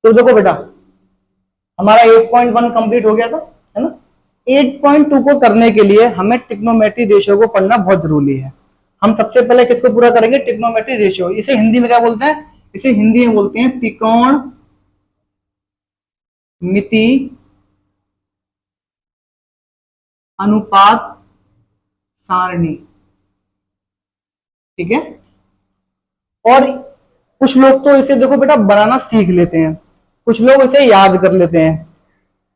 तो देखो बेटा, हमारा 8.1 कंप्लीट हो गया था, है ना। 8.2 को करने के लिए हमें ट्रिग्नोमेट्री रेशियो को पढ़ना बहुत जरूरी है। हम सबसे पहले किसको पूरा करेंगे? Trigonometry ratio. इसे हिंदी में क्या बोलते हैं? इसे हिंदी में बोलते हैं त्रिकोण मिति अनुपात सारणी, ठीक है। और कुछ लोग तो इसे देखो बेटा बनाना सीख लेते हैं, कुछ लोग इसे याद कर लेते हैं।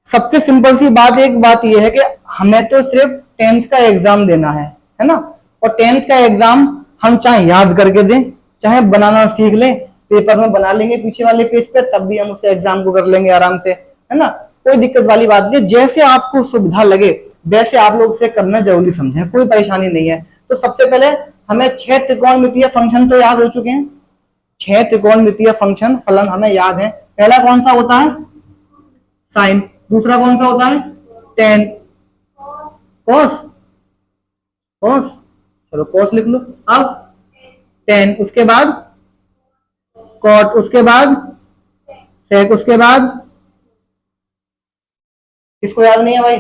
सबसे सिंपल सी बात, एक बात यह है कि हमें तो सिर्फ 10th का एग्जाम देना है ना। और 10th का एग्जाम हम चाहे याद करके दें, चाहे बनाना सीख लें, पेपर में बना लेंगे पीछे वाले पेज पे, तब भी हम उस एग्जाम को कर लेंगे आराम से, है ना। कोई दिक्कत वाली बात नहीं, जैसे आपको सुविधा लगे वैसे आप लोग इसे करना जरूरी समझें, कोई परेशानी नहीं है। तो सबसे पहले हमें 6 त्रिकोणमितीय फंक्शन तो याद हो चुके हैं। 6 त्रिकोणमितीय फंक्शन फलन हमें याद है। पहला कौन सा होता है? साइन। दूसरा कौन सा होता है? टेन। कॉस, कॉस, चलो कॉस लिख लो। अब टेन, उसके बाद कॉट, उसके बाद सेक, उसके बाद किसको याद नहीं है भाई?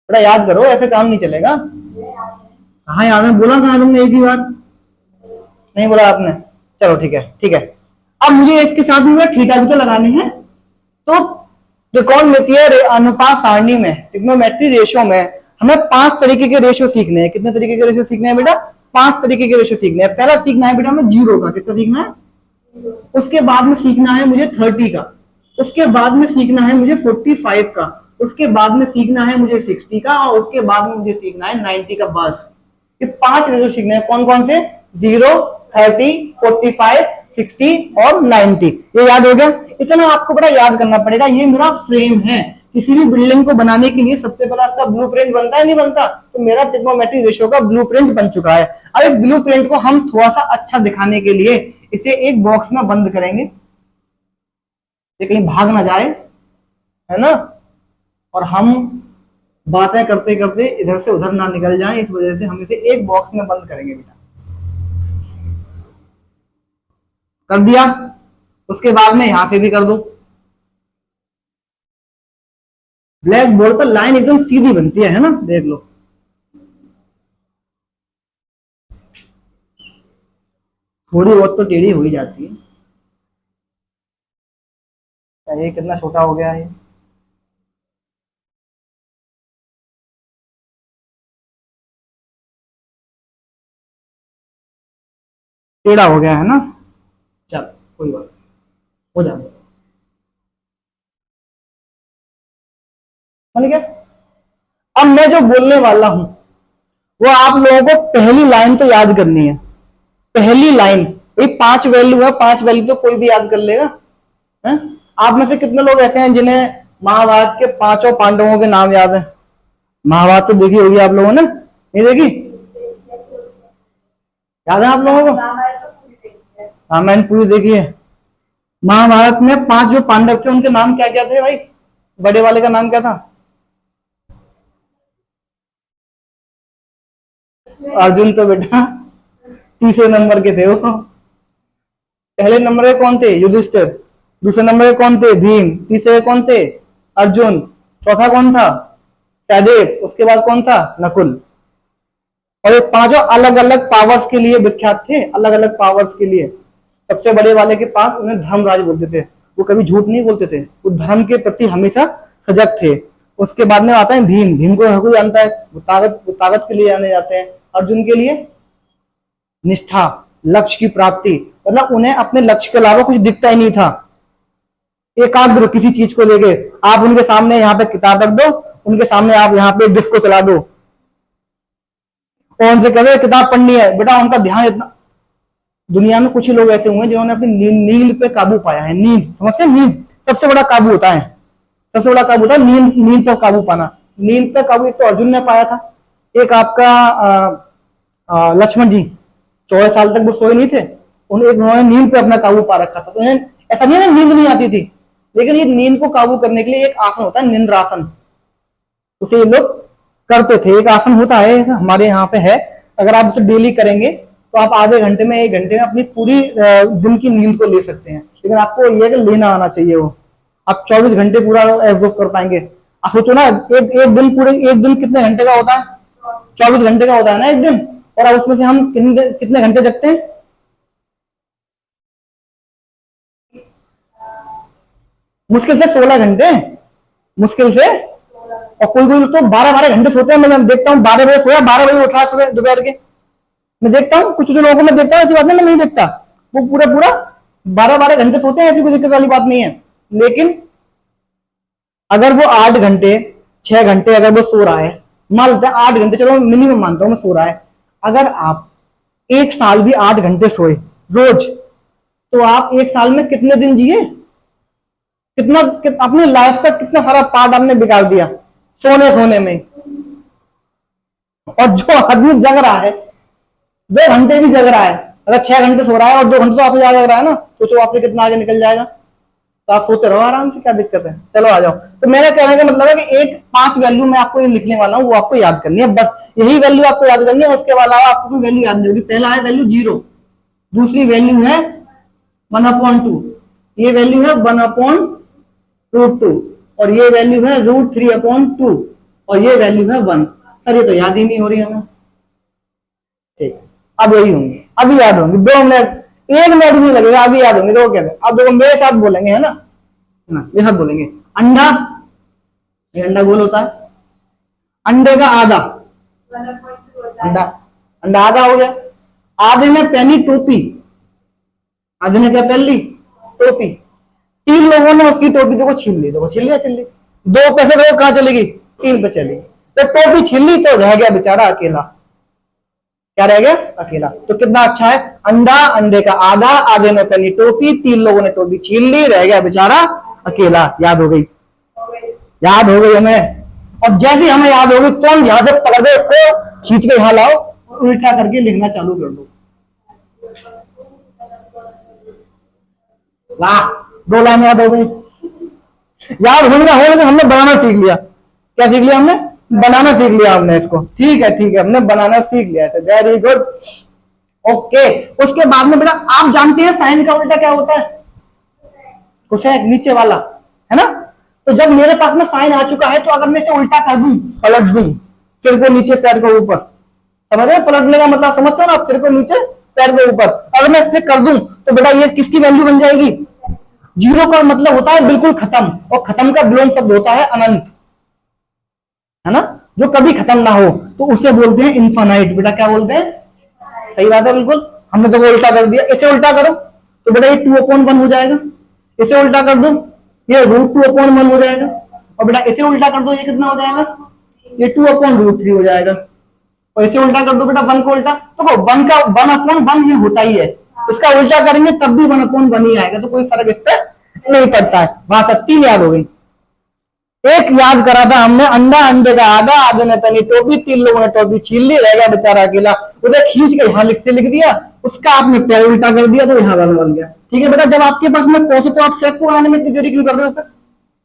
थोड़ा याद करो, ऐसे काम नहीं चलेगा। कहाँ याद है? बोला कहाँ तुमने एक ही बार? नहीं बोला आपने? चलो ठीक है, ठीक है। अब मुझे इसके साथ में थीटा भी तो लगाने हैं। तो त्रिकोणमितीय अनुपात सारणी में, ट्रिग्नोमेट्री रेशियो में हमें 5 तरीके के रेशियो सीखने हैं। कितने तरीके के रेशियो सीखने हैं बेटा? 5 तरीके के रेशियो सीखने हैं। पहला सीखना है बेटा हमें जीरो का। किसका सीखना है? उसके बाद में सीखना है मुझे 30 का। उसके बाद में सीखना है मुझे 45 का। उसके बाद में सीखना है मुझे 60 का। और उसके बाद में मुझे सीखना है 90 का। बस ये 5 रेशियो सीखने हैं। कौन कौन से? 0, 30, 45, 60 और 90। ये याद हो गया? इतना आपको बड़ा याद करना पड़ेगा। ये मेरा फ्रेम है। किसी भी बिल्डिंग को बनाने के लिए सबसे पहला इसका ब्लूप्रिंट बनता है, नहीं बनता? तो मेरा ट्रिग्नोमेट्री रेशियो का ब्लूप्रिंट बन चुका है। अब इस ब्लूप्रिंट को हम थोड़ा सा अच्छा दिखाने के लिए इसे एक बॉक्स में बंद करेंगे, ये कहीं भाग ना जाए, है ना। और हम बातें करते करते इधर से उधर ना निकल जाएं, इस वजह से हम इसे एक बॉक्स में बंद करेंगे बेटा। कर दिया? उसके बाद में यहां से भी कर दो। ब्लैक बोर्ड पर लाइन एकदम सीधी बनती है ना, देख लो। थोड़ी बहुत तो टेढ़ी हो ही जाती है। ये कितना छोटा हो गया है? टेढ़ा हो गया है ना। चल कोई बात, हो जाए। समझ गया? अब मैं जो बोलने वाला हूं वो आप लोगों को पहली लाइन तो याद करनी है। पहली लाइन, ये 5 वैल्यू है, 5 वैल्यू तो कोई भी याद कर लेगा, है? आप में से कितने लोग ऐसे हैं जिन्हें महाभारत के 5 पांडवों के नाम याद है? महाभारत तो देखी होगी आप लोगों ने, नहीं देखी? याद है आप लोगों को? रामायण पूरी देखी है। महाभारत में 5 जो पांडव थे उनके नाम क्या क्या थे भाई? बड़े वाले का नाम क्या था? अर्जुन तो बेटा तीसरे नंबर के थे वो। पहले नंबर के कौन थे? युधिष्ठिर। दूसरे नंबर के कौन थे? भीम। तीसरे कौन थे? अर्जुन। चौथा कौन था? सहदेव। उसके बाद कौन था? नकुल। और ये 5 अलग अलग पावर्स के लिए विख्यात थे, अलग अलग पावर्स के लिए। सबसे बड़े वाले के पास उन्हें धर्मराज बोलते थे। वो कभी झूठ नहीं बोलते थे, वो धर्म के प्रति हमेशा सजग थे। उसके बाद में आता है भीम। भीम को हर कोई जानता है, वो ताकत के लिए जाने जाते हैं। अर्जुन के लिए निष्ठा, लक्ष्य की प्राप्ति, मतलब उन्हें अपने लक्ष्य के अलावा कुछ दिखता ही नहीं था। एकाग्र किसी चीज को लेके, आप उनके सामने यहाँ पे किताब रख दो, उनके सामने आप यहाँ पे डिस्को चला दो, कौन से कहे किताब पढ़नी है बेटा, उनका ध्यान इतना। दुनिया में कुछ ही लोग ऐसे हुए हैं जिन्होंने अपनी नींद पे काबू पाया है। नींद, समझते हैं? नींद सबसे बड़ा काबू होता है, सबसे बड़ा काबू होता है नींद। नींद पर काबू पाना, नींद पर काबू एक तो अर्जुन ने पाया था, एक आपका लक्ष्मण जी 14 साल तक वो सोए नहीं थे, उन्होंने नींद पे अपना काबू पा रखा था। तो उन्हें ऐसा नहीं है नींद नहीं आती थी, लेकिन ये नींद को काबू करने के लिए एक आसन होता है निंद्रासन, उसे ये लोग करते थे। एक आसन होता है हमारे यहाँ पे है, अगर आप उसे डेली करेंगे तो आप आधे घंटे में 1 घंटे में अपनी पूरी दिन की नींद को ले सकते हैं। लेकिन आपको ये है कि लेना आना चाहिए वो। आप 24 घंटे पूरा एब्जॉर्ब कर पाएंगे। आप सोचो ना, एक दिन पूरे, एक दिन कितने घंटे का होता है? 24 घंटे का होता है ना एक दिन। और अब उसमें से हम कितने घंटे जगते हैं? मुश्किल से 16 घंटे, मुश्किल से। और कोई कोई तो 12-12 घंटे सोते हैं। मैं देखता हूँ 12 बजे सोया, 12 बजे उठा सुबह दोपहर के। मैं देखता हूँ कुछ लोगों को, मैं देखता हूँ, ऐसी बात नहीं मैं नहीं देखता, वो पूरा पूरा 12-12 घंटे सोते हैं, ऐसी कोई दिक्कत वाली बात नहीं है। लेकिन अगर वो 8 घंटे 6 घंटे अगर वो सो रहा है, मान लेते हैं 8 घंटे, चलो मिनिमम मानता हूं मैं, सो रहा है। अगर आप 1 साल भी 8 घंटे सोए रोज, तो आप 1 साल में कितने दिन जिए? अपनी लाइफ का कितना सारा पार्ट आपने बिगाड़ दिया सोने सोने में। और जो आदमी जग रहा है, 2 घंटे भी जग रहा है, अगर 6 घंटे सो रहा है और 2 घंटे तो आपसे ज्यादा जग रहा है ना, तो जो आपसे कितना आगे निकल जाएगा। तो आप सोते रहो आराम से, क्या दिक्कत है। चलो आ जाओ। तो मेरे कहने का मतलब है कि एक 5 वैल्यू मैं आपको ये लिखने वाला हूँ, वो आपको याद करनी है, बस यही वैल्यू आपको याद करनी है। उसके अलावा आपको कोई वैल्यू याद नहीं होगी। पहला है वैल्यू 0, दूसरी वैल्यू है 1/2, ये वैल्यू है 1/√2, और ये वैल्यू है √3/2, और ये वैल्यू है 1। सर ये तो याद ही नहीं हो रही हमें। ठीक, अब यही होंगे, अभी याद होंगे। 2 मिनट, 1 मिनट भी लगेगा, अभी याद होंगे। तो वो कहते हैं, अब देखो मेरे साथ बोलेंगे, है ना, मेरे साथ बोलेंगे। अंडा, ये अंडा गोल होता है, अंडे का आधा, अंडा, अंडा आधा हो गया। आधे ने पहनी टोपी, आधे ने क्या पहन ली? टोपी। 3 लोगों ने उसकी टोपी देखो छीन ली, देखो छीन लिया, छीन ली। 2 पैसे देखो कहां चलेगी? 3 पे चली। तो टोपी छीन ली तो रह गया बेचारा अकेला। क्या रह गया? अकेला। तो कितना अच्छा है, अंडा, अंडे का आधा, आधे ने पहनी टोपी, 3 लोगों ने टोपी छीन ली, रह गया बेचारा अकेला। याद हो गई? याद हो गई हमें। और जैसे हमें याद होगी तो हम यहां से पकड़ के उसको खींच के यहां लाओ, उल्टा करके लिखना चालू कर दो। वाह, 2 लाइन याद हो गई। याद होगी ना, होने तो हमने बनाना सीख लिया। क्या सीख लिया हमने? बनाना सीख लिया हमने इसको। ठीक है, ठीक है, हमने बनाना सीख लिया था। Very good. ओके, उसके बाद में बेटा आप जानते हैं साइन का उल्टा क्या होता है? कोसेक, नीचे वाला, है ना। तो जब मेरे पास में साइन आ चुका है, तो अगर मैं इसे उल्टा कर दूं, पलट दूं, सिर को नीचे पैर को ऊपर, समझ रहे? पलटने का मतलब समझते हो ना, सिर को नीचे पैर को ऊपर। अगर मैं इसे कर दूं तो बेटा ये किसकी वैल्यू बन जाएगी? 0 का मतलब होता है बिल्कुल खत्म, और खत्म का विलोम शब्द होता है अनंत, है ना, जो कभी खत्म ना हो, तो उसे बोलते हैं इन्फानाइट। बेटा क्या बोलते हैं? सही बात है, बिल्कुल। हमने तो वो उल्टा कर दिया। इसे उल्टा करो तो बेटा ये 2/1 हो जाएगा। इसे उल्टा कर दो, ये √2/1 हो जाएगा। और बेटा इसे उल्टा कर दो, ये कितना हो जाएगा? ये 2/√3 हो जाएगा। और इसे उल्टा कर दो बेटा 1 को उल्टा, तो 1 का 1/1 ये होता ही है। इसका उल्टा करेंगे तब भी 1/1 ही आएगा, तो कोई फर्क इस पर नहीं पड़ता है। वहां तक 3 याद हो गई। एक याद करा था हमने, अंडा, अंडे का आधा, आधे ने पहनी टोपी, 3 लोगों ने टोपी छीन ली, रह गया बेचारा अकेला। उसे खींच के यहाँ लिख दिया, उसका आपने पैर उल्टा कर दिया, तो यहाँ वाला बन गया। ठीक है बेटा, जब आपके पास में कोस, तो आप सेक को बनाने में इतनी देरी क्यों कर रहे हो? सर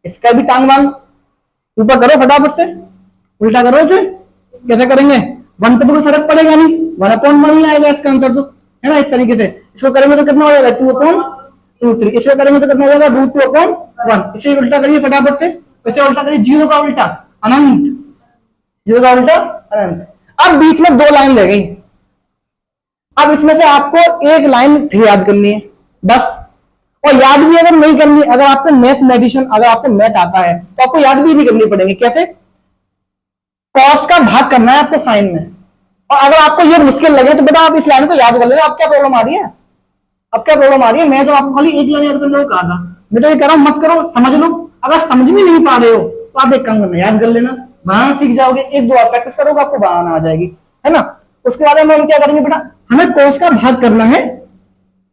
इसका भी टांग बांध ऊपर करो फटाफट से, उल्टा करो इसे। कैसे करेंगे? 1 पे तो कोई फर्क पड़ेगा नहीं, 1/1 ही आएगा इसका आंसर, तो है ना। इस तरीके से इसको करेंगे तो कितना हो जाएगा? 2/√3। इसे करेंगे तो कितना हो जाएगा? √2/1। इसे उल्टा करिए फटाफट से, इसे उल्टा करिए। 0 का उल्टा अनंत, 0 का उल्टा अनंत। अब बीच में 2 लाइन रह गई। अब इसमें से आपको एक लाइन फिर याद करनी है बस। और याद भी अगर नहीं करनी, अगर आपको मैथमेटिशियन, अगर आपको मैथ आता है तो आपको याद भी नहीं करनी पड़ेगी। कैसे? कॉस का भाग करना है आपको साइन में। और अगर आपको ये मुश्किल लगे तो बेटा आप इस लाइन को याद कर लेना। अब क्या प्रॉब्लम आ रही है? अब क्या प्रॉब्लम आ रही है? मैं तो आपको खाली एक लाइन याद करने को कहा था। मैं तो ये कह रहा हूं मत करो, समझ लो। अगर समझ में नहीं पा रहे हो तो आप एक काम करना, याद कर लेना, बनाना सीख जाओगे। 1-2 बार प्रैक्टिस करोगे, आपको बनाना आ जाएगी, है ना। उसके बाद हम क्या करेंगे बेटा, हमें कॉस का भाग करना है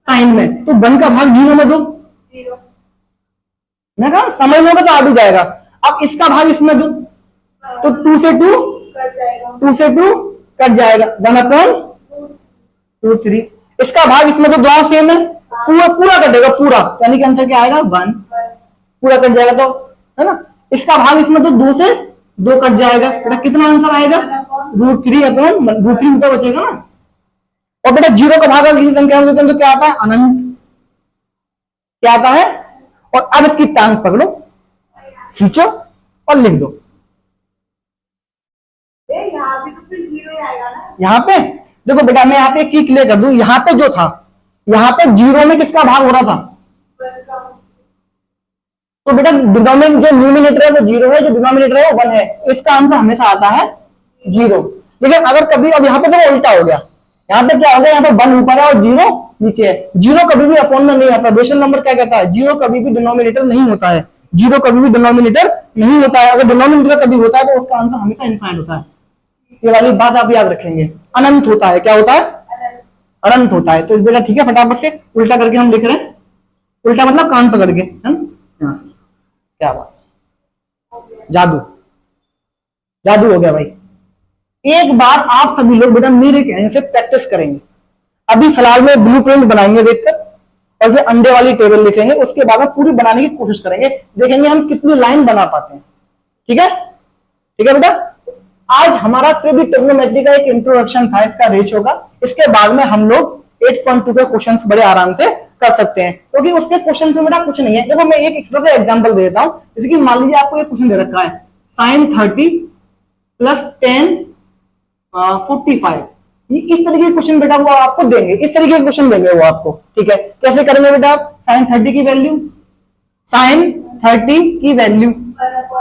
साइन में, तो 1 का भाग 0 में दो। मैं कहा समझ लोगे तो आ भी जाएगा। अब इसका भाग इसमें दो, तो 2 से 2 कट जाएगा, 1/√3। इसका भाग इसमें तो दोनों सेम है, पूरा पूरा कटेगा पूरा, यानी कि आंसर क्या आएगा? 1। पूरा कट जाएगा तो, है ना। इसका भाग इसमें तो 2 से 2 कट जाएगा, तो कितना आंसर आएगा? √3/1। √3 ऊपर बचेगा ना, और बेटा जीरो का भाग किसी संख्या में देते हैं तो क्या आता है? अनंत। क्या आता है? और अब इसकी टांग पकड़ो, खींचो और लिख दो। यहाँ पे तो फिर जीरो ही आएगा ना। यहाँ पे देखो बेटा, मैं यहाँ पे एक चीज क्लियर कर दूं, यहाँ पे जो था, यहाँ पे जीरो में किसका भाग हो रहा था? तो बेटा डिनोमिनेटर, जो न्यूमिनेटर है वो जीरो है, जो डिनोमिनेटर है वो 1 है, इसका आंसर हमेशा आता है जीरो। लेकिन अगर कभी, अब यहाँ पे तो उल्टा हो गया, यहाँ पे क्या हो गया, यहाँ पे 1 ऊपर है और जीरो नीचे है। जीरो कभी भी अपॉन में नहीं आता। रेशनल नंबर क्या कहता है? जीरो कभी भी डिनोमिनेटर नहीं होता है। जीरो कभी भी डिनोमिनेटर नहीं होता है। अगर डिनोमिनेटर कभी होता है तो उसका आंसर हमेशा इनफाइनाइट होता है। ये वाली बात आप याद रखेंगे, अनंत होता है। क्या होता है? अनंत होता है। तो बेटा ठीक है, फटाफट से उल्टा करके हम लिख रहे हैं। उल्टा मतलब कान पकड़ के, है ना, यहाँ से। क्या बात, जादू, जादू हो गया भाई। एक बार आप सभी लोग बेटा मेरे कहने से प्रैक्टिस करेंगे। अभी फिलहाल में ब्लूप्रिंट बनाएंगे देखकर, और फिर अंडे वाली टेबल लिखेंगे। उसके बाद हम पूरी बनाने की कोशिश करेंगे, देखेंगे हम कितनी लाइन बना पाते हैं। ठीक है? ठीक है बेटा, आज हमारा सिर्फ ट्रिग्नोमेट्री का एक इंट्रोडक्शन था इसका रेशियो का। इसके बाद में हम लोग 8.2 के क्वेश्चंस बड़े आराम से कर सकते हैं, क्योंकि उसके क्वेश्चन पे मेरा कुछ नहीं है। देखो मैं एक छोटा सा एग्जांपल दे देता हूं। जैसे कि मान लीजिए आपको एक क्वेश्चन दे रखा है, sin 30 प्लस 10 45। इस तरीके के क्वेश्चन बेटा वो आपको देंगे, इस तरीके के क्वेश्चन देंगे वो आपको। ठीक है, कैसे करेंगे बेटा आप? sin 30 की वैल्यू, sin 30 की वैल्यू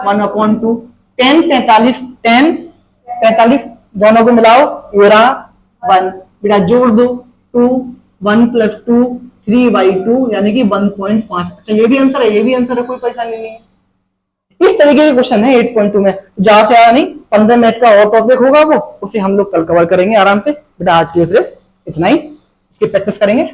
1/2, 10 45, 10 45 दोनों को मिलाओ, ये रहा 1। बेटा जोड़ दो, 2 1 + 2 3/2 यानी कि 1.5। अच्छा ये भी आंसर है, ये भी आंसर है, कोई परेशानी नहीं है। इस तरीके के क्वेश्चन है 8.2 में, जहां से आया नहीं। 15 मिनट का और टॉपिक होगा वो, उसे हम लोग कल कवर करेंगे आराम से। बेटा आज के लिए सिर्फ इतना ही, इसकी प्रैक्टिस करेंगे।